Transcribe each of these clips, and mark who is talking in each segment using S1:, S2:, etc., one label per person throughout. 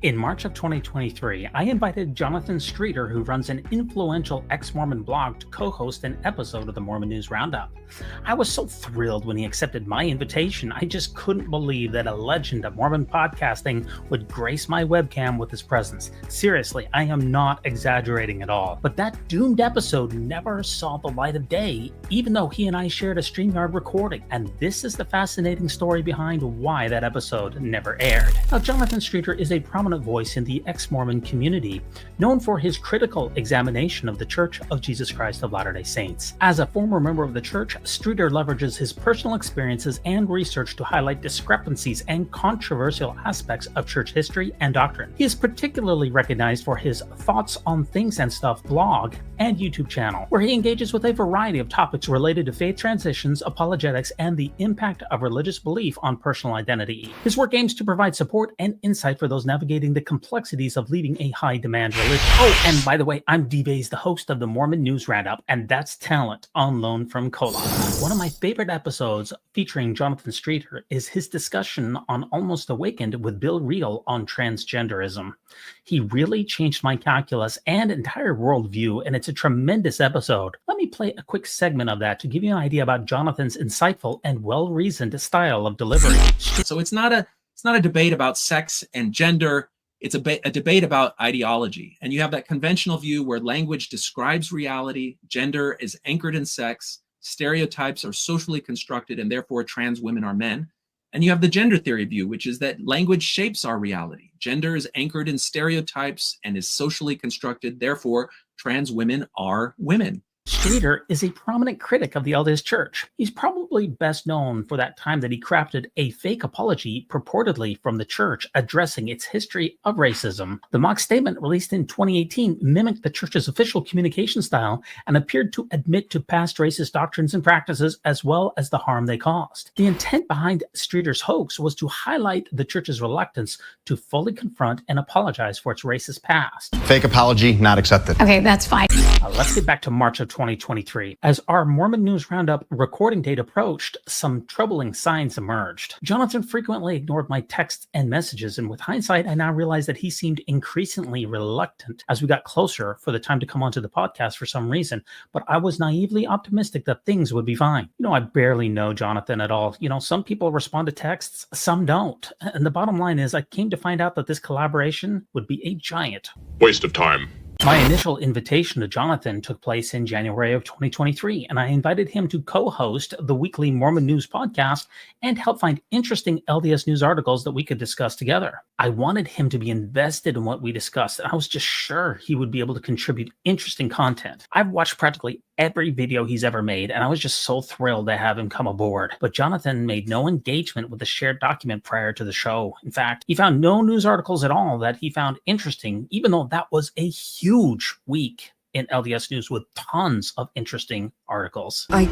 S1: In March of 2023, I invited Jonathan Streeter, who runs an influential ex-Mormon blog, to co-host an episode of the Mormon News Roundup. I was so thrilled when he accepted my invitation. I just couldn't believe that a legend of Mormon podcasting would grace my webcam with his presence. Seriously, I am not exaggerating at all. But that doomed episode never saw the light of day, even though he and I shared a StreamYard recording. And this is the fascinating story behind why that episode never aired. Now, Jonathan Streeter is a prominent voice in the ex-Mormon community, known for his critical examination of the Church of Jesus Christ of Latter-day Saints. As a former member of the church, Streeter leverages his personal experiences and research to highlight discrepancies and controversial aspects of church history and doctrine. He is particularly recognized for his Thoughts on Things and Stuff blog and YouTube channel, where he engages with a variety of topics related to faith transitions, apologetics, and the impact of religious belief on personal identity. His work aims to provide support and insight for those navigating the complexities of leading a high-demand religion. Oh, and by the way, I'm D-Bays, the host of the Mormon News Roundup, and that's talent on loan from Cola. One of my favorite episodes featuring Jonathan Streeter is his discussion on Almost Awakened with Bill Reel on transgenderism. He really changed my calculus and entire worldview, and it's a tremendous episode. Let me play a quick segment of that to give you an idea about Jonathan's insightful and well-reasoned style of delivery.
S2: So it's not a debate about sex and gender. It's a debate about ideology. And you have that conventional view where language describes reality, gender is anchored in sex, stereotypes are socially constructed, and therefore trans women are men. And you have the gender theory view, which is that language shapes our reality. Gender is anchored in stereotypes and is socially constructed, therefore trans women are women.
S1: Streeter is a prominent critic of the LDS Church. He's probably best known for that time that he crafted a fake apology purportedly from the church addressing its history of racism. The mock statement released in 2018 mimicked the church's official communication style and appeared to admit to past racist doctrines and practices as well as the harm they caused. The intent behind Streeter's hoax was to highlight the church's reluctance to fully confront and apologize for its racist past.
S3: Fake apology not accepted.
S4: Okay, that's fine.
S1: Let's get back to March of 2023. As our Mormon News Roundup recording date approached, some troubling signs emerged. Jonathan frequently ignored my texts and messages, and with hindsight, I now realize that he seemed increasingly reluctant as we got closer for the time to come onto the podcast for some reason, but I was naively optimistic that things would be fine. I barely know Jonathan at all. Some people respond to texts, some don't. And the bottom line is I came to find out that this collaboration would be a giant
S5: waste of time.
S1: My initial invitation to Jonathan took place in January of 2023, and I invited him to co-host the weekly Mormon News podcast and help find interesting LDS news articles that we could discuss together. I wanted him to be invested in what we discussed, and I was just sure he would be able to contribute interesting content. I've watched practically every video he's ever made, and I was just so thrilled to have him come aboard. But Jonathan made no engagement with the shared document prior to the show. In fact, he found no news articles at all that he found interesting, even though that was a huge week in LDS news with tons of interesting articles.
S6: I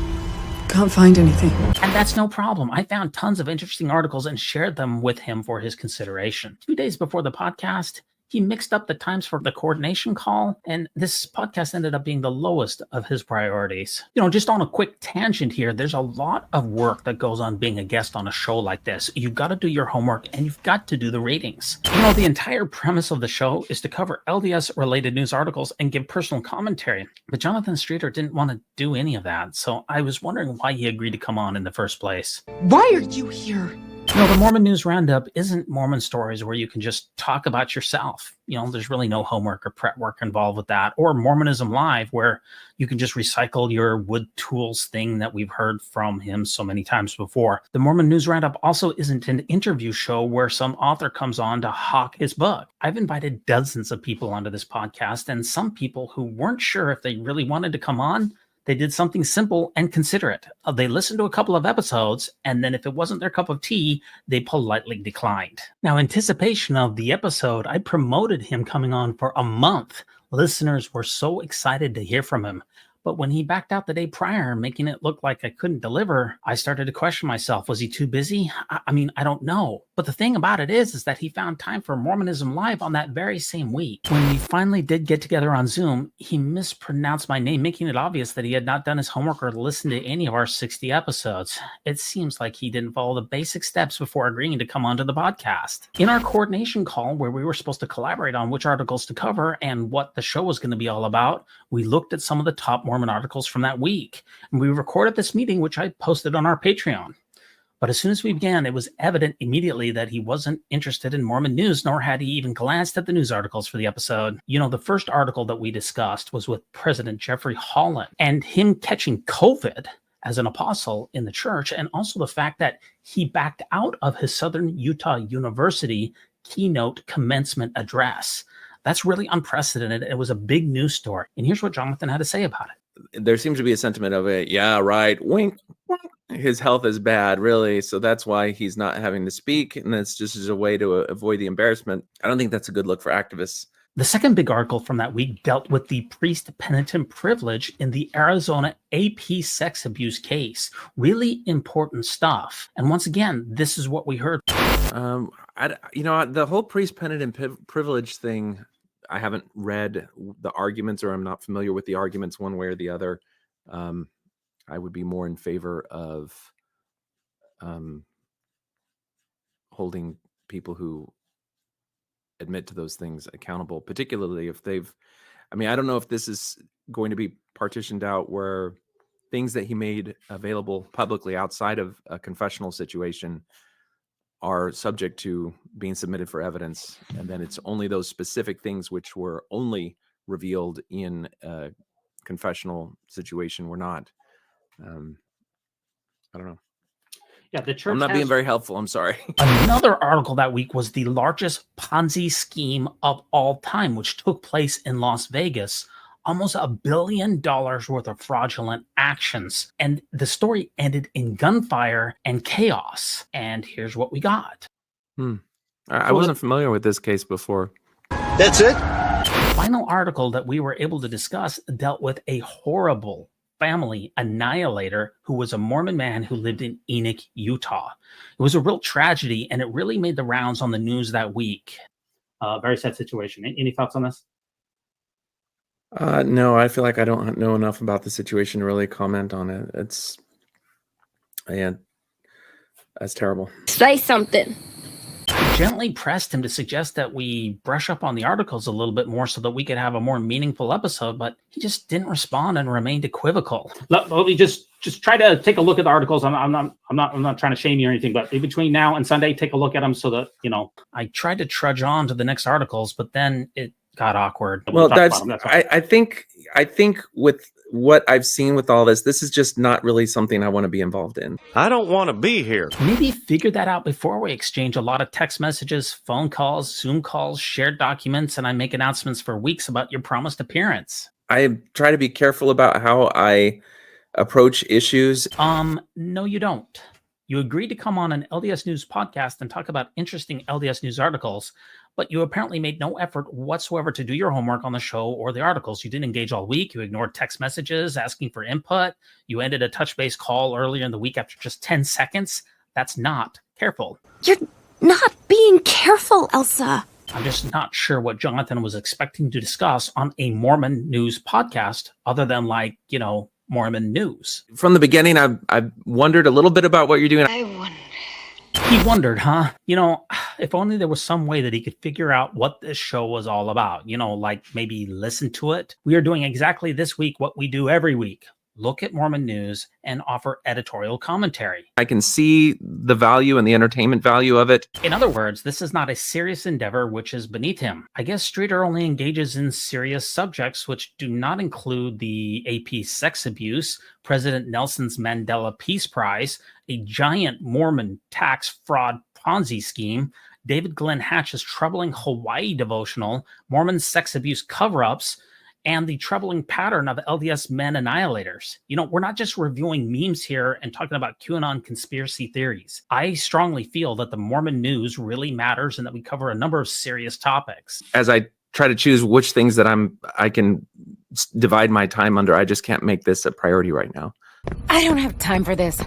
S6: can't find anything.
S1: And that's no problem. I found tons of interesting articles and shared them with him for his consideration. 2 days before the podcast, he mixed up the times for the coordination call, and this podcast ended up being the lowest of his priorities. Just on a quick tangent here, there's a lot of work that goes on being a guest on a show like this. You've got to do your homework, and you've got to do the ratings. The entire premise of the show is to cover LDS-related news articles and give personal commentary, but Jonathan Streeter didn't want to do any of that, so I was wondering why he agreed to come on in the first place.
S6: Why are you here?
S1: The Mormon News Roundup isn't Mormon stories where you can just talk about yourself. There's really no homework or prep work involved with that. Or Mormonism Live, where you can just recycle your wood tools thing that we've heard from him so many times before. The Mormon News Roundup also isn't an interview show where some author comes on to hawk his book. I've invited dozens of people onto this podcast, and some people who weren't sure if they really wanted to come on, they did something simple and considerate. They listened to a couple of episodes, and then if it wasn't their cup of tea, they politely declined. Now, in anticipation of the episode, I promoted him coming on for a month. Listeners were so excited to hear from him. But when he backed out the day prior, making it look like I couldn't deliver, I started to question myself. Was he too busy? I don't know. But the thing about it is that he found time for Mormonism Live on that very same week. When we finally did get together on Zoom, he mispronounced my name, making it obvious that he had not done his homework or listened to any of our 60 episodes. It seems like he didn't follow the basic steps before agreeing to come onto the podcast. In our coordination call, where we were supposed to collaborate on which articles to cover and what the show was going to be all about, we looked at some of the top Mormon articles from that week. And we recorded this meeting, which I posted on our Patreon. But as soon as we began, it was evident immediately that he wasn't interested in Mormon news, nor had he even glanced at the news articles for the episode. You know, the first article that we discussed was with President Jeffrey Holland and him catching COVID as an apostle in the church, and also the fact that he backed out of his Southern Utah University keynote commencement address. That's really unprecedented. It was a big news story. And here's what Jonathan had to say about it.
S4: There seems to be a sentiment of it. Yeah, right. Wink. His health is bad, really. So that's why he's not having to speak. And that's just as a way to avoid the embarrassment. I don't think that's a good look for activists.
S1: The second big article from that week dealt with the priest penitent privilege in the Arizona AP sex abuse case. Really important stuff. And once again, this is what we heard.
S4: The whole priest penitent privilege thing, I haven't read the arguments, or I'm not familiar with the arguments one way or the other. I would be more in favor of holding people who admit to those things accountable, particularly if I don't know if this is going to be partitioned out where things that he made available publicly outside of a confessional situation are subject to being submitted for evidence. And then it's only those specific things which were only revealed in a confessional situation were not. I don't know.
S1: Yeah, the church.
S4: I'm not being very helpful. I'm sorry.
S1: Another article that week was the largest Ponzi scheme of all time, which took place in Las Vegas. Almost $1 billion worth of fraudulent actions. And the story ended in gunfire and chaos. And here's what we got.
S4: I wasn't familiar with this case before.
S3: That's it?
S1: The final article that we were able to discuss dealt with a horrible family annihilator who was a Mormon man who lived in Enoch, Utah. It was a real tragedy, and it really made the rounds on the news that week. Very sad situation. Any thoughts on this?
S4: No, I feel like I don't know enough about the situation to really comment on it. That's terrible.
S5: Say something.
S1: I gently pressed him to suggest that we brush up on the articles a little bit more so that we could have a more meaningful episode, but he just didn't respond and remained equivocal. Let me just try to take a look at the articles. I'm not trying to shame you or anything, but in between now and Sunday, take a look at them so that, I tried to trudge on to the next articles, but then it got awkward.
S4: Well, I think with what I've seen with all this is just not really something I want to be involved in.
S7: I don't want to be here.
S1: Maybe figure that out before we exchange a lot of text messages, phone calls, Zoom calls, shared documents, and I make announcements for weeks about your promised appearance.
S4: I try to be careful about how I approach issues.
S1: No, you don't. You agreed to come on an LDS News podcast and talk about interesting LDS News articles, but you apparently made no effort whatsoever to do your homework on the show or the articles. You didn't engage all week. You ignored text messages asking for input. You ended a touch base call earlier in the week after just 10 seconds. That's not careful.
S5: You're not being careful, Elsa.
S1: I'm just not sure what Jonathan was expecting to discuss on a Mormon News podcast other than Mormon News.
S4: From the beginning, I've wondered a little bit about what you're doing.
S1: He wondered, huh? If only there was some way that he could figure out what this show was all about. Maybe listen to it. We are doing exactly this week what we do every week. Look at Mormon news and offer editorial commentary.
S4: I can see the value and the entertainment value of it.
S1: In other words, this is not a serious endeavor which is beneath him. I guess Streeter only engages in serious subjects which do not include the AP sex abuse, President Nelson's Mandela Peace Prize, a giant Mormon tax fraud Ponzi scheme, David Glenn Hatch's troubling Hawaii devotional, Mormon sex abuse cover-ups, and the troubling pattern of LDS men annihilators. We're not just reviewing memes here and talking about QAnon conspiracy theories. I strongly feel that the Mormon news really matters and that we cover a number of serious topics.
S4: As I try to choose which things that I can divide my time under, I just can't make this a priority right now.
S5: I don't have time for this.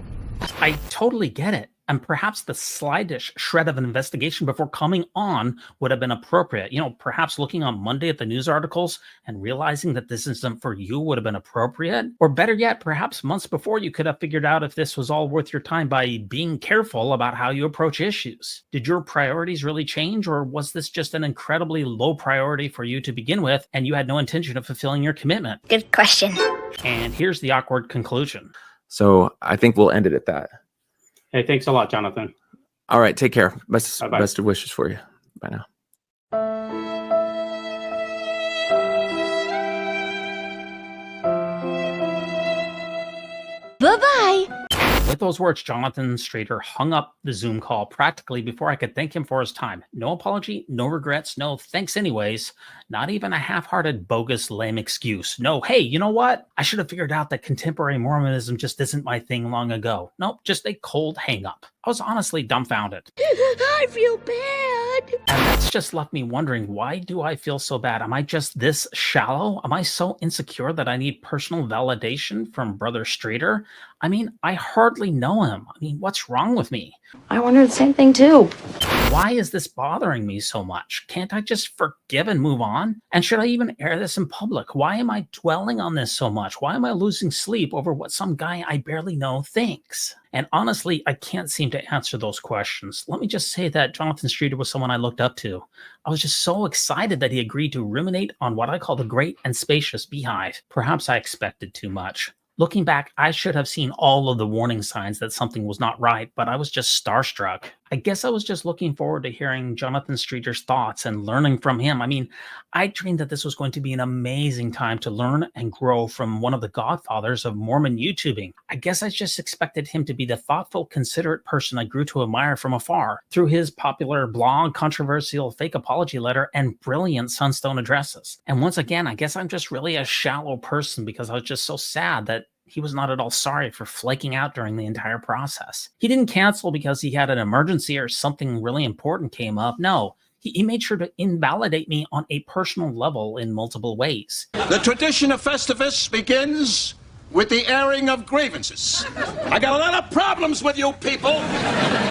S1: I totally get it. And perhaps the slightest shred of an investigation before coming on would have been appropriate. Perhaps looking on Monday at the news articles and realizing that this isn't for you would have been appropriate. Or better yet, perhaps months before you could have figured out if this was all worth your time by being careful about how you approach issues. Did your priorities really change, or was this just an incredibly low priority for you to begin with and you had no intention of fulfilling your commitment?
S5: Good question.
S1: And here's the awkward conclusion.
S4: So I think we'll end it at that.
S1: Hey, thanks a lot, Jonathan.
S4: All right, take care. Best
S1: Bye-bye.
S4: of wishes for you. Bye now.
S5: Bye-bye.
S1: With those words, Jonathan Streeter hung up the Zoom call practically before I could thank him for his time. No apology, no regrets, no thanks anyways. Not even a half-hearted, bogus, lame excuse. No, hey, you know what? I should have figured out that contemporary Mormonism just isn't my thing long ago. Nope, just a cold hang-up. I was honestly dumbfounded.
S5: I feel bad.
S1: And that's just left me wondering, why do I feel so bad? Am I just this shallow? Am I so insecure that I need personal validation from Brother Streeter? I mean, I hardly know him. I mean, what's wrong with me?
S5: I wonder the same thing too.
S1: Why is this bothering me so much? Can't I just forgive and move on? And should I even air this in public? Why am I dwelling on this so much? Why am I losing sleep over what some guy I barely know thinks? And honestly, I can't seem to answer those questions. Let me just say that Jonathan Streeter was someone I looked up to. I was just so excited that he agreed to ruminate on what I call the great and spacious beehive. Perhaps I expected too much. Looking back, I should have seen all of the warning signs that something was not right, but I was just starstruck. I guess I was just looking forward to hearing Jonathan Streeter's thoughts and learning from him. I mean, I dreamed that this was going to be an amazing time to learn and grow from one of the godfathers of Mormon YouTubing. I guess I just expected him to be the thoughtful, considerate person I grew to admire from afar through his popular blog, controversial fake apology letter, and brilliant Sunstone addresses. And once again, I guess I'm just really a shallow person because I was just so sad that he was not at all sorry for flaking out during the entire process. He didn't cancel because he had an emergency or something really important came up. No, he made sure to invalidate me on a personal level in multiple ways.
S7: The tradition of Festivus begins with the airing of grievances. I got a lot of problems with you people.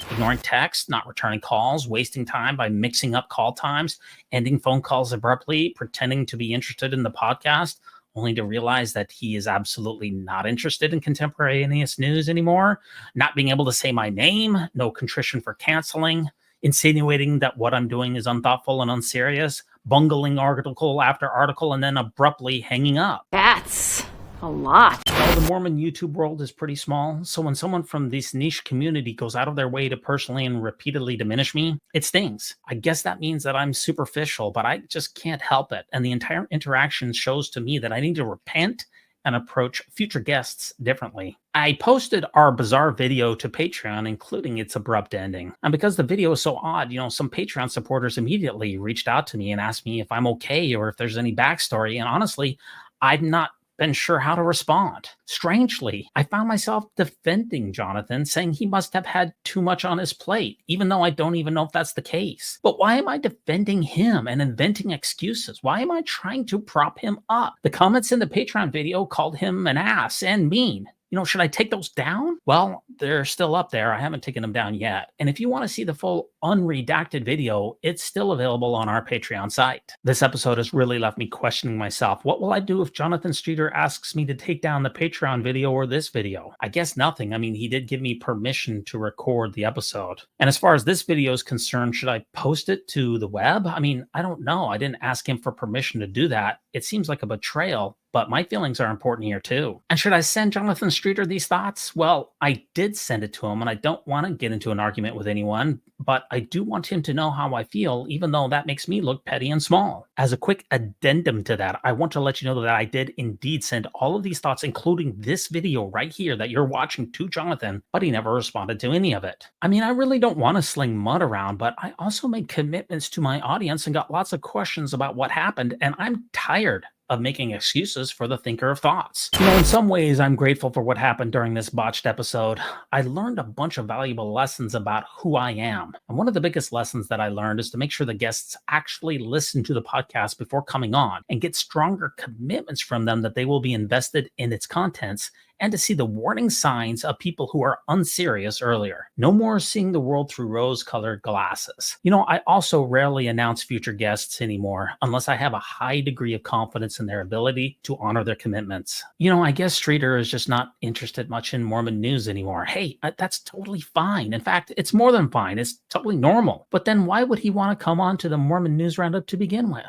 S1: Ignoring texts, not returning calls, wasting time by mixing up call times, ending phone calls abruptly, pretending to be interested in the podcast, only to realize that he is absolutely not interested in contemporaneous news anymore, not being able to say my name, no contrition for canceling, insinuating that what I'm doing is unthoughtful and unserious, bungling article after article, and then abruptly hanging up.
S5: That's a lot.
S1: Well, the Mormon YouTube world is pretty small, so when someone from this niche community goes out of their way to personally and repeatedly diminish me, it stings. I guess that means that I'm superficial, but I just can't help it. And the entire interaction shows to me that I need to repent and approach future guests differently. I posted our bizarre video to Patreon, including its abrupt ending. And because the video is so odd, some Patreon supporters immediately reached out to me and asked me if I'm okay or if there's any backstory. And honestly, I'm not been sure how to respond. Strangely, I found myself defending Jonathan, saying he must have had too much on his plate, even though I don't even know if that's the case. But why am I defending him and inventing excuses? Why am I trying to prop him up? The comments in the Patreon video called him an ass and mean. Should I take those down? Well, they're still up there. I haven't taken them down yet. And if you want to see the full unredacted video, it's still available on our Patreon site. This episode has really left me questioning myself. What will I do if Jonathan Streeter asks me to take down the Patreon video or this video? I guess nothing. I mean, he did give me permission to record the episode. And as far as this video is concerned, should I post it to the web? I mean, I don't know. I didn't ask him for permission to do that. It seems like a betrayal, but my feelings are important here too. And should I send Jonathan Streeter these thoughts? Well, I did send it to him, and I don't want to get into an argument with anyone, but I do want him to know how I feel, even though that makes me look petty and small. As a quick addendum to that, I want to let you know that I did indeed send all of these thoughts, including this video right here that you're watching, to Jonathan, but he never responded to any of it. I mean, I really don't want to sling mud around, but I also made commitments to my audience and got lots of questions about what happened, and I'm tired. of making excuses for the thinker of thoughts. In some ways, I'm grateful for what happened during this botched episode. I learned a bunch of valuable lessons about who I am. And one of the biggest lessons that I learned is to make sure the guests actually listen to the podcast before coming on and get stronger commitments from them that they will be invested in its contents, and to see the warning signs of people who are unserious earlier. No more seeing the world through rose-colored glasses. I also rarely announce future guests anymore, unless I have a high degree of confidence in their ability to honor their commitments. I guess Streeter is just not interested much in Mormon news anymore. Hey, that's totally fine. In fact, it's more than fine. It's totally normal. But then why would he want to come on to the Mormon News Roundup to begin with?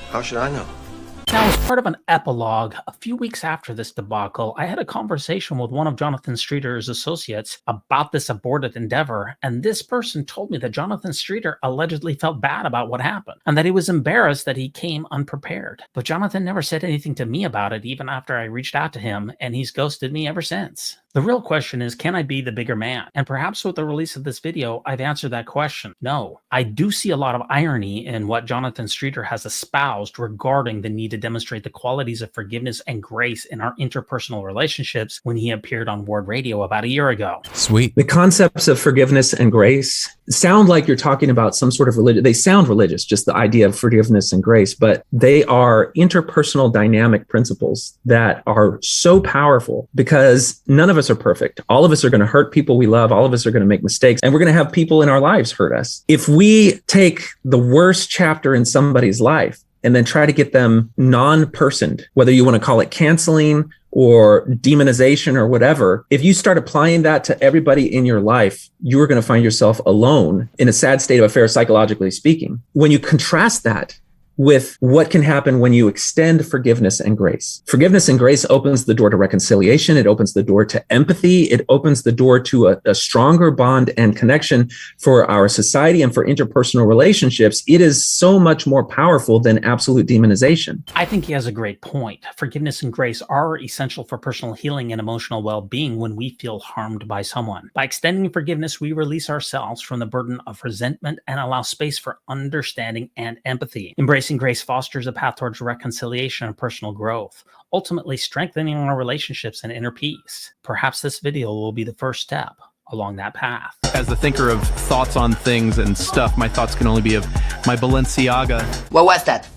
S8: How should I know?
S1: Now, as part of an epilogue, a few weeks after this debacle, I had a conversation with one of Jonathan Streeter's associates about this aborted endeavor, and this person told me that Jonathan Streeter allegedly felt bad about what happened, and that he was embarrassed that he came unprepared. But Jonathan never said anything to me about it, even after I reached out to him, and he's ghosted me ever since. The real question is, can I be the bigger man? And perhaps with the release of this video, I've answered that question. No. I do see a lot of irony in what Jonathan Streeter has espoused regarding the need to demonstrate the qualities of forgiveness and grace in our interpersonal relationships when he appeared on Ward Radio about a year ago.
S9: Sweet.
S2: The concepts of forgiveness and grace sound like you're talking about some sort of religion. They sound religious, just the idea of forgiveness and grace, but they are interpersonal dynamic principles that are so powerful because none of us are perfect. All of us are going to hurt people we love. All of us are going to make mistakes, and we're going to have people in our lives hurt us. If we take the worst chapter in somebody's life and then try to get them non-personed, whether you want to call it canceling or demonization or whatever, if you start applying that to everybody in your life, you are going to find yourself alone in a sad state of affairs, psychologically speaking. When you contrast that with what can happen when you extend forgiveness and grace. Forgiveness and grace opens the door to reconciliation. It opens the door to empathy. It opens the door to a stronger bond and connection for our society and for interpersonal relationships. It is so much more powerful than absolute demonization.
S1: I think he has a great point. Forgiveness and grace are essential for personal healing and emotional well-being when we feel harmed by someone. By extending forgiveness, we release ourselves from the burden of resentment and allow space for understanding and empathy. Embracing grace fosters a path towards reconciliation and personal growth, ultimately strengthening our relationships and inner peace. Perhaps this video will be the first step along that path.
S9: As the thinker of thoughts on things and stuff, my thoughts can only be of my Balenciaga.
S6: What was that?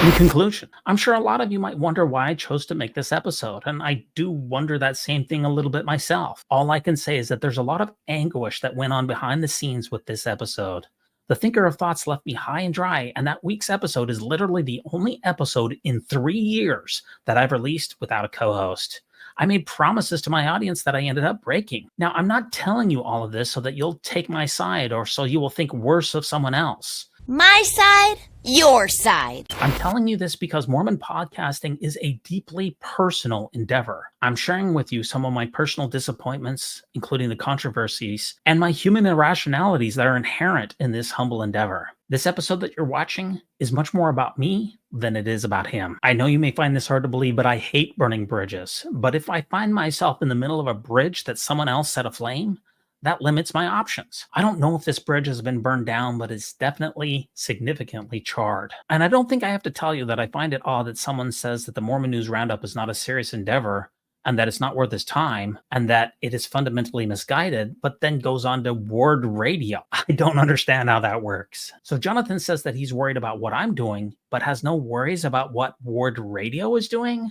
S1: In conclusion, I'm sure a lot of you might wonder why I chose to make this episode, and I do wonder that same thing a little bit myself. All I can say is that there's a lot of anguish that went on behind the scenes with this episode. The Thinker of Thoughts left me high and dry, and that week's episode is literally the only episode in 3 years that I've released without a co-host. I made promises to my audience that I ended up breaking. Now, I'm not telling you all of this so that you'll take my side or so you will think worse of someone else.
S5: My side, your side.
S1: I'm telling you this because Mormon podcasting is a deeply personal endeavor. I'm sharing with you some of my personal disappointments, including the controversies, and my human irrationalities that are inherent in this humble endeavor. This episode that you're watching is much more about me than it is about him. I know you may find this hard to believe, but I hate burning bridges. But if I find myself in the middle of a bridge that someone else set aflame, that limits my options. I don't know if this bridge has been burned down, but it's definitely significantly charred. And I don't think I have to tell you that I find it odd that someone says that the Mormon News Roundup is not a serious endeavor and that it's not worth his time and that it is fundamentally misguided, but then goes on to Ward Radio. I don't understand how that works. So Jonathan says that he's worried about what I'm doing, but has no worries about what Ward Radio is doing?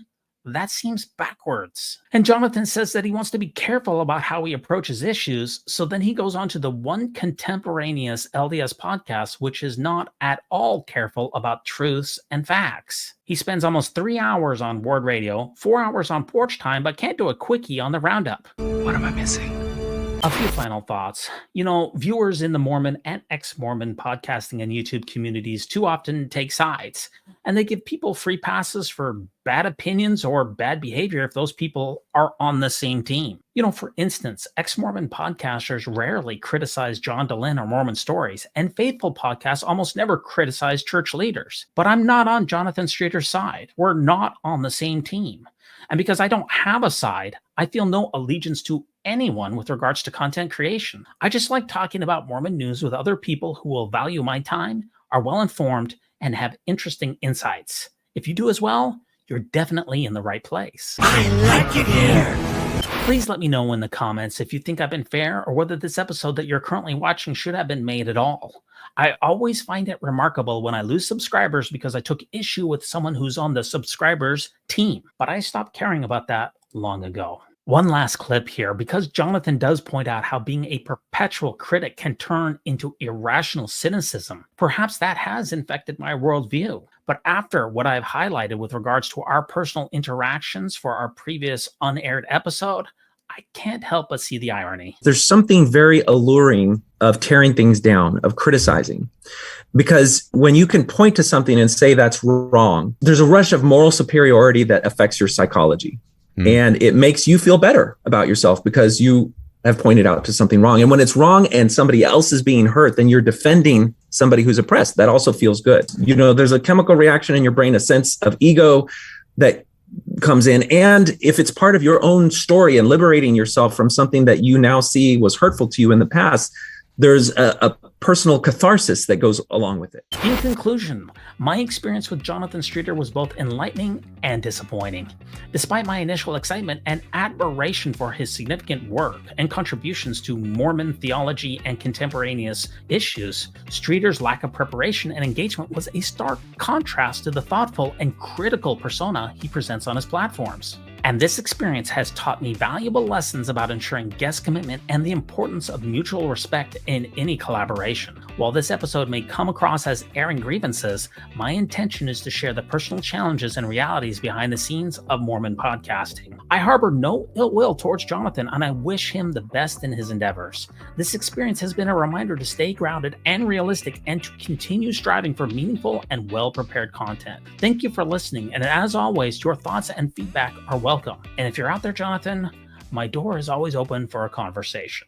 S1: That seems backwards. And Jonathan says that he wants to be careful about how he approaches issues, so then he goes on to the one contemporaneous LDS podcast, which is not at all careful about truths and facts. He spends almost 3 hours on Ward Radio, 4 hours on Porch Time, but can't do a quickie on the Roundup.
S9: What am I missing?
S1: A few final thoughts. Viewers in the Mormon and ex-Mormon podcasting and YouTube communities too often take sides, and they give people free passes for bad opinions or bad behavior if those people are on the same team. For instance, ex-Mormon podcasters rarely criticize John Dehlin or Mormon Stories, and faithful podcasts almost never criticize church leaders. But I'm not on Jonathan Streeter's side. We're not on the same team. And because I don't have a side, I feel no allegiance to anyone with regards to content creation. I just like talking about Mormon news with other people who will value my time, are well informed, and have interesting insights. If you do as well, you're definitely in the right place.
S8: I like it here.
S1: Please let me know in the comments if you think I've been fair or whether this episode that you're currently watching should have been made at all. I always find it remarkable when I lose subscribers because I took issue with someone who's on the subscribers team, but I stopped caring about that long ago. One last clip here, because Jonathan does point out how being a perpetual critic can turn into irrational cynicism. Perhaps that has infected my worldview. But after what I've highlighted with regards to our personal interactions for our previous unaired episode, I can't help but see the irony.
S10: There's something very alluring of tearing things down, of criticizing. Because when you can point to something and say that's wrong, there's a rush of moral superiority that affects your psychology. And it makes you feel better about yourself because you have pointed out to something wrong. And when it's wrong and somebody else is being hurt, then you're defending somebody who's oppressed. That also feels good. You know, there's a chemical reaction in your brain, a sense of ego that comes in. And if it's part of your own story and liberating yourself from something that you now see was hurtful to you in the past, there's a personal catharsis that goes along with it.
S1: In conclusion, my experience with Jonathan Streeter was both enlightening and disappointing. Despite my initial excitement and admiration for his significant work and contributions to Mormon theology and contemporaneous issues, Streeter's lack of preparation and engagement was a stark contrast to the thoughtful and critical persona he presents on his platforms. And this experience has taught me valuable lessons about ensuring guest commitment and the importance of mutual respect in any collaboration. While this episode may come across as airing grievances, my intention is to share the personal challenges and realities behind the scenes of Mormon podcasting. I harbor no ill will towards Jonathan, and I wish him the best in his endeavors. This experience has been a reminder to stay grounded and realistic and to continue striving for meaningful and well-prepared content. Thank you for listening, and as always, your thoughts and feedback are welcome. And if you're out there, Jonathan, my door is always open for a conversation.